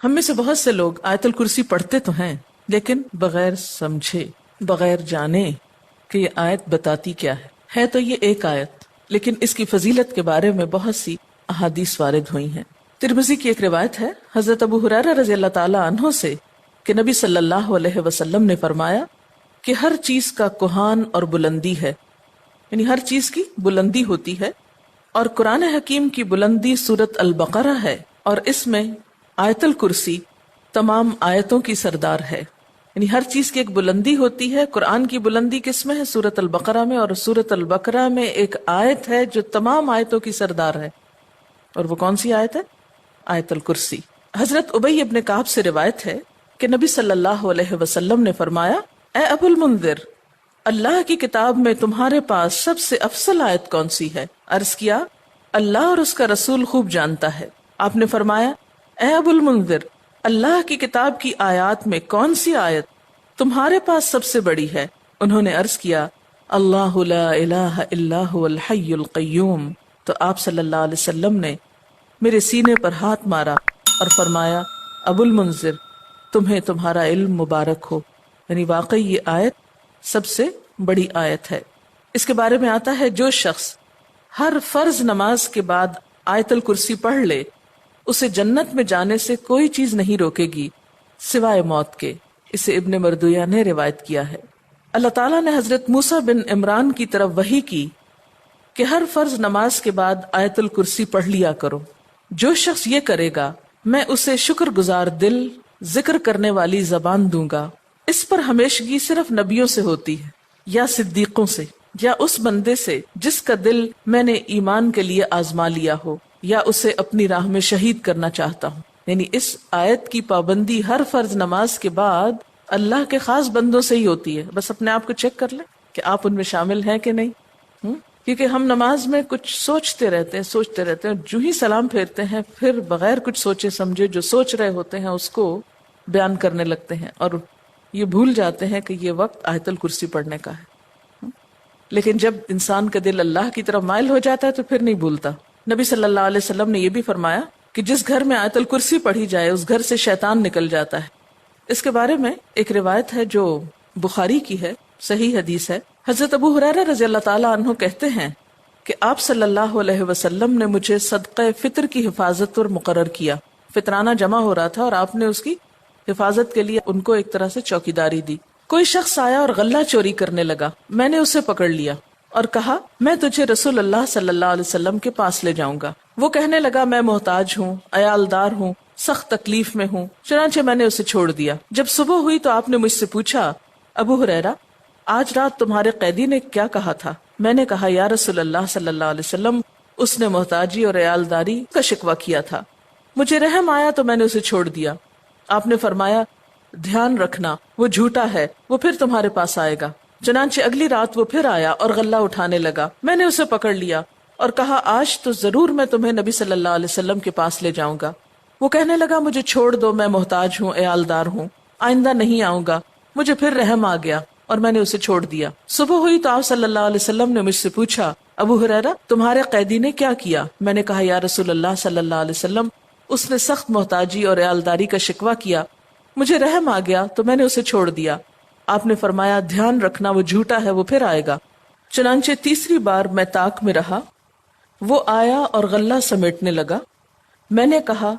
ہم میں سے بہت سے لوگ آیت الکرسی پڑھتے تو ہیں لیکن بغیر سمجھے، بغیر جانے کہ یہ آیت بتاتی کیا ہے تو یہ ایک آیت، لیکن اس کی فضیلت کے بارے میں بہت سی احادیث وارد ہوئی ہیں۔ ترمذی کی ایک روایت ہے حضرت ابو ہریرہ رضی اللہ تعالی عنہ سے کہ نبی صلی اللہ علیہ وسلم نے فرمایا کہ ہر چیز کا کوہان اور بلندی ہے، یعنی ہر چیز کی بلندی ہوتی ہے، اور قرآن حکیم کی بلندی سورۃ البقرہ ہے، اور اس میں آیت الکرسی تمام آیتوں کی سردار ہے۔ یعنی ہر چیز کی ایک بلندی ہوتی ہے۔ قرآن کی بلندی کس میں ہے؟ سورۃ البقرہ میں، اور سورۃ البقرہ میں ایک آیت ہے جو تمام آیتوں کی سردار ہے، اور وہ کون سی آیت ہے؟ آیت الکرسی۔ حضرت ابی ابن کعب سے روایت ہے کہ نبی صلی اللہ علیہ وسلم نے فرمایا، اے ابو المنذر، اللہ کی کتاب میں تمہارے پاس سب سے افضل آیت کون سی ہے؟ عرض کیا، اللہ اور اس کا رسول خوب جانتا ہے۔ آپ نے فرمایا، اے ابو المنذر، اللہ کی کتاب کی آیات میں کون سی آیت تمہارے پاس سب سے بڑی ہے؟ انہوں نے عرض کیا، اللہ لا الہ الا هو الحی القیوم۔ تو آپ صلی اللہ علیہ وسلم نے میرے سینے پر ہاتھ مارا اور فرمایا، ابو المنذر، تمہیں تمہارا علم مبارک ہو، یعنی واقعی یہ آیت سب سے بڑی آیت ہے۔ اس کے بارے میں آتا ہے، جو شخص ہر فرض نماز کے بعد آیت الکرسی پڑھ لے، اسے جنت میں جانے سے کوئی چیز نہیں روکے گی سوائے موت کے۔ اسے ابن مردویہ نے روایت کیا ہے۔ اللہ تعالیٰ نے حضرت موسیٰ بن عمران کی طرف وحی کی کہ ہر فرض نماز کے بعد آیت الکرسی پڑھ لیا کرو۔ جو شخص یہ کرے گا، میں اسے شکر گزار دل، ذکر کرنے والی زبان دوں گا۔ اس پر ہمیشگی صرف نبیوں سے ہوتی ہے، یا صدیقوں سے، یا اس بندے سے جس کا دل میں نے ایمان کے لیے آزما لیا ہو، یا اسے اپنی راہ میں شہید کرنا چاہتا ہوں۔ یعنی اس آیت کی پابندی ہر فرض نماز کے بعد اللہ کے خاص بندوں سے ہی ہوتی ہے۔ بس اپنے آپ کو چیک کر لیں کہ آپ ان میں شامل ہیں کہ نہیں۔ کیونکہ ہم نماز میں کچھ سوچتے رہتے ہیں، جو ہی سلام پھیرتے ہیں پھر بغیر کچھ سوچے سمجھے جو سوچ رہے ہوتے ہیں اس کو بیان کرنے لگتے ہیں، اور یہ بھول جاتے ہیں کہ یہ وقت آیت الکرسی پڑھنے کا ہے۔ لیکن جب انسان کا دل اللہ کی طرف مائل ہو جاتا ہے تو پھر نہیں بھولتا۔ نبی صلی اللہ علیہ وسلم نے یہ بھی فرمایا کہ جس گھر میں آیت الکرسی پڑھی جائے اس گھر سے شیطان نکل جاتا ہے۔ اس کے بارے میں ایک روایت ہے جو بخاری کی ہے، صحیح حدیث ہے۔ حضرت ابو ہریرہ رضی اللہ تعالی عنہ کہتے ہیں کہ آپ صلی اللہ علیہ وسلم نے مجھے صدقہ فطر کی حفاظت پر مقرر کیا۔ فطرانہ جمع ہو رہا تھا اور آپ نے اس کی حفاظت کے لیے ان کو ایک طرح سے چوکیداری دی۔ کوئی شخص آیا اور غلہ چوری کرنے لگا، میں نے اسے پکڑ لیا اور کہا، میں تجھے رسول اللہ صلی اللہ علیہ وسلم کے پاس لے جاؤں گا۔ وہ کہنے لگا، میں محتاج ہوں، عیالدار ہوں، سخت تکلیف میں ہوں۔ چنانچہ میں نے اسے چھوڑ دیا۔ جب صبح ہوئی تو آپ نے مجھ سے پوچھا، ابو ہریرہ، آج رات تمہارے قیدی نے کیا کہا تھا؟ میں نے کہا، یا رسول اللہ صلی اللہ علیہ وسلم، اس نے محتاجی اور عیالداری کا شکوہ کیا تھا۔ مجھے رحم آیا تو میں نے اسے چھوڑ دیا۔ آپ نے فرمایا، دھیان رکھنا، وہ جھوٹا ہے، وہ پھر تمہارے پاس آئے گا۔ چنانچہ اگلی رات وہ پھر آیا اور غلہ اٹھانے لگا۔ میں نے اسے پکڑ لیا اور کہا، آج تو ضرور میں تمہیں نبی صلی اللہ علیہ وسلم کے پاس لے جاؤں گا۔ وہ کہنے لگا، مجھے چھوڑ دو، میں محتاج ہوں، عیالدار ہوں، آئندہ نہیں آؤں گا۔ مجھے پھر رحم آ گیا اور میں نے اسے چھوڑ دیا۔ صبح ہوئی تو آپ صلی اللہ علیہ وسلم نے مجھ سے پوچھا، ابو ہریرہ، تمہارے قیدی نے کیا کیا؟ میں نے کہا، یا رسول اللہ صلی اللہ علیہ وسلم، اس نے سخت محتاجی اور عیالداری کا شکوہ کیا، مجھے رحم آ گیا تو میں نے اسے چھوڑ دیا۔ آپ نے فرمایا، دھیان رکھنا، وہ جھوٹا ہے، وہ پھر آئے گا۔ چنانچہ تیسری بار میں طاق میں رہا، وہ آیا اور غلہ سمیٹنے لگا۔ میں نے کہا،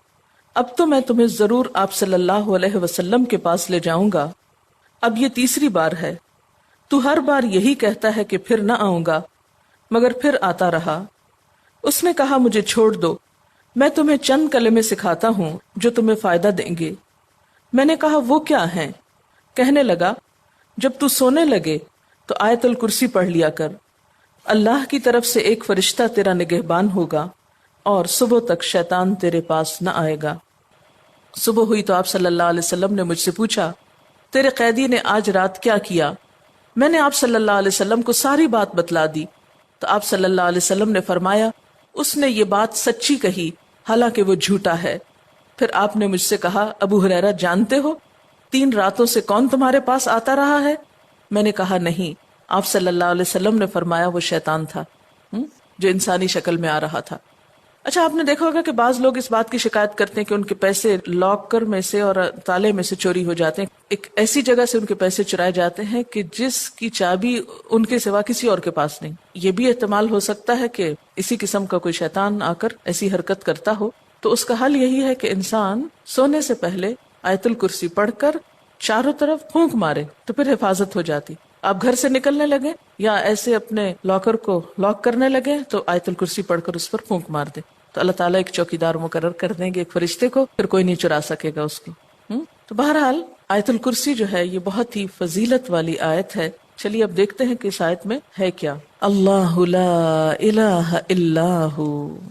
اب تو میں تمہیں ضرور آپ صلی اللہ علیہ وسلم کے پاس لے جاؤں گا، اب یہ تیسری بار ہے۔ تو ہر بار یہی کہتا ہے کہ پھر نہ آؤں گا، مگر پھر آتا رہا۔ اس نے کہا، مجھے چھوڑ دو، میں تمہیں چند کلمے سکھاتا ہوں جو تمہیں فائدہ دیں گے۔ میں نے کہا، وہ کیا ہیں؟ کہنے لگا، جب تو سونے لگے تو آیت الکرسی پڑھ لیا کر، اللہ کی طرف سے ایک فرشتہ تیرا نگہبان ہوگا اور صبح تک شیطان تیرے پاس نہ آئے گا۔ صبح ہوئی تو آپ صلی اللہ علیہ وسلم نے مجھ سے پوچھا، تیرے قیدی نے آج رات کیا کیا؟ میں نے آپ صلی اللہ علیہ وسلم کو ساری بات بتلا دی تو آپ صلی اللہ علیہ وسلم نے فرمایا، اس نے یہ بات سچی کہی، حالانکہ وہ جھوٹا ہے۔ پھر آپ نے مجھ سے کہا، ابو ہریرہ، جانتے ہو 3 راتوں سے کون تمہارے پاس آتا رہا ہے؟ میں نے کہا، نہیں۔ آپ صلی اللہ علیہ وسلم نے فرمایا، وہ شیطان تھا جو انسانی شکل میں آ رہا تھا۔ اچھا، آپ نے دیکھا ہوگا کہ بعض لوگ اس بات کی شکایت کرتے ہیں کہ ان کے پیسے لاکر میں سے اور تالے میں سے چوری ہو جاتے ہیں. ایک ایسی جگہ سے ان کے پیسے چرائے جاتے ہیں کہ جس کی چابی ان کے سوا کسی اور کے پاس نہیں. یہ بھی احتمال ہو سکتا ہے کہ اسی قسم کا کوئی شیطان آ کر ایسی حرکت کرتا ہو. تو اس کا حل یہی ہے کہ انسان سونے سے پہلے آیت الکرسی پڑھ کر چاروں طرف پھونک مارے تو پھر حفاظت ہو جاتی. آپ گھر سے نکلنے لگے یا ایسے اپنے لاکر کو لاک کرنے لگے تو آیت الکرسی پڑھ کر اس پر پھونک مار دے تو اللہ تعالیٰ ایک چوکیدار مقرر کر دیں گے، ایک فرشتے کو، پھر کوئی نہیں چرا سکے گا اس کو. تو بہرحال آیت الکرسی جو ہے یہ بہت ہی فضیلت والی آیت ہے. چلیے اب دیکھتے ہیں کہ اس آیت میں ہے کیا. اللہ لا الہ الا ہو،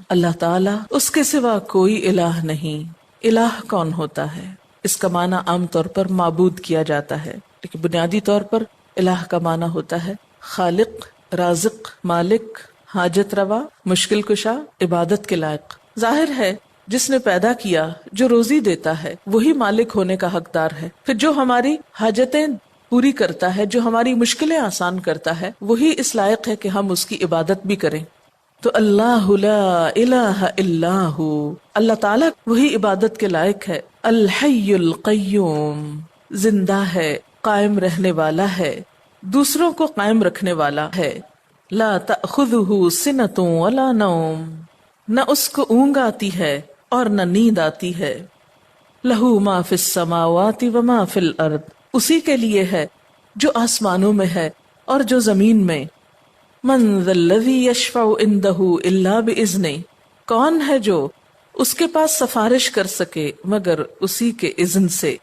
اللہ تعالیٰ اس کے سوا کوئی الہ نہیں. الہ کون ہوتا ہے؟ اس کا معنی عام طور پر معبود کیا جاتا ہے، لیکن بنیادی طور پر الہ کا معنی ہوتا ہے خالق، رازق، مالک، حاجت روا، مشکل کشا، عبادت کے لائق. ظاہر ہے جس نے پیدا کیا، جو روزی دیتا ہے، وہی مالک ہونے کا حقدار ہے. پھر جو ہماری حاجتیں پوری کرتا ہے، جو ہماری مشکلیں آسان کرتا ہے، وہی اس لائق ہے کہ ہم اس کی عبادت بھی کریں. تو اللہ لا الہ الا ہو، اللہ تعالیٰ وہی عبادت کے لائق ہے. الحی القیوم، زندہ ہے، قائم رہنے والا ہے، دوسروں کو قائم رکھنے والا ہے. لا تأخذہ سنۃ ولا نوم، نہ اس کو اونگ آتی ہے اور نہ نیند آتی ہے. لہ ما فی السماوات وما فی الارض، اسی کے لیے ہے جو آسمانوں میں ہے اور جو زمین میں. من ذا الذی یشفع عندہ الا باذنہ، کون ہے جو اس کے پاس سفارش کر سکے مگر اسی کے اذن سے.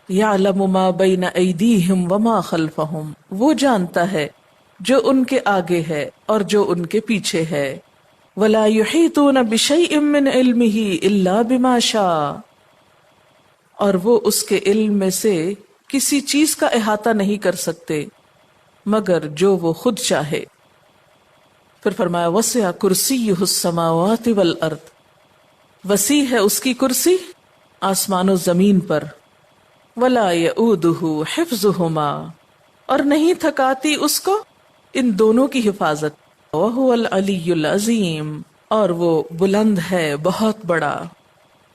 یعلم ما بین ایدیہم وما خلفہم، وہ جانتا ہے جو ان کے آگے ہے اور جو ان کے پیچھے ہے. ولا یحیطون بشیء من علمہ الا بما شاء، اور وہ اس کے علم میں سے کسی چیز کا احاطہ نہیں کر سکتے مگر جو وہ خود چاہے. پھر فرمایا وسع کرسیہ السماوات والارض، وسیع ہے اس کی کرسی آسمان و زمین پر. ولا یؤودہ حفظہما، اور نہیں تھکاتی اس کو ان دونوں کی حفاظت. وہو العلی العظیم، اور وہ بلند ہے، بہت بڑا.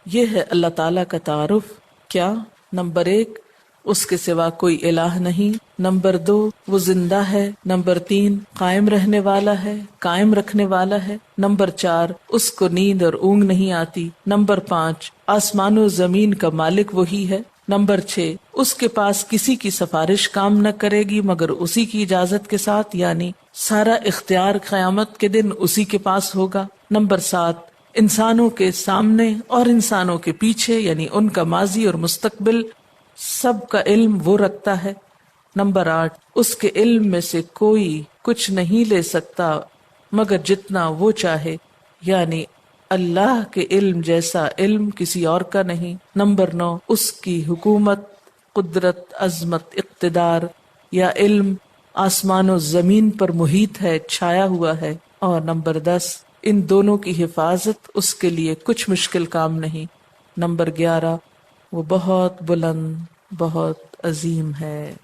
یہ ہے اللہ تعالیٰ کا تعارف. کیا؟ نمبر 1، اس کے سوا کوئی الہ نہیں. نمبر 2، وہ زندہ ہے. نمبر 3، قائم رہنے والا ہے، قائم رکھنے والا ہے. نمبر 4، اس کو نیند اور اونگ نہیں آتی. نمبر 5، آسمان و زمین کا مالک وہی ہے. نمبر 6، اس کے پاس کسی کی سفارش کام نہ کرے گی مگر اسی کی اجازت کے ساتھ، یعنی سارا اختیار قیامت کے دن اسی کے پاس ہوگا. نمبر 7، انسانوں کے سامنے اور انسانوں کے پیچھے، یعنی ان کا ماضی اور مستقبل سب کا علم وہ رکھتا ہے. نمبر 8، اس کے علم میں سے کوئی کچھ نہیں لے سکتا مگر جتنا وہ چاہے، یعنی اللہ کے علم جیسا علم کسی اور کا نہیں. نمبر 9، اس کی حکومت، قدرت، عظمت، اقتدار یا علم آسمان و زمین پر محیط ہے، چھایا ہوا ہے. اور نمبر 10، ان دونوں کی حفاظت اس کے لیے کچھ مشکل کام نہیں. نمبر 11، وہ بہت بلند، بہت عظیم ہے.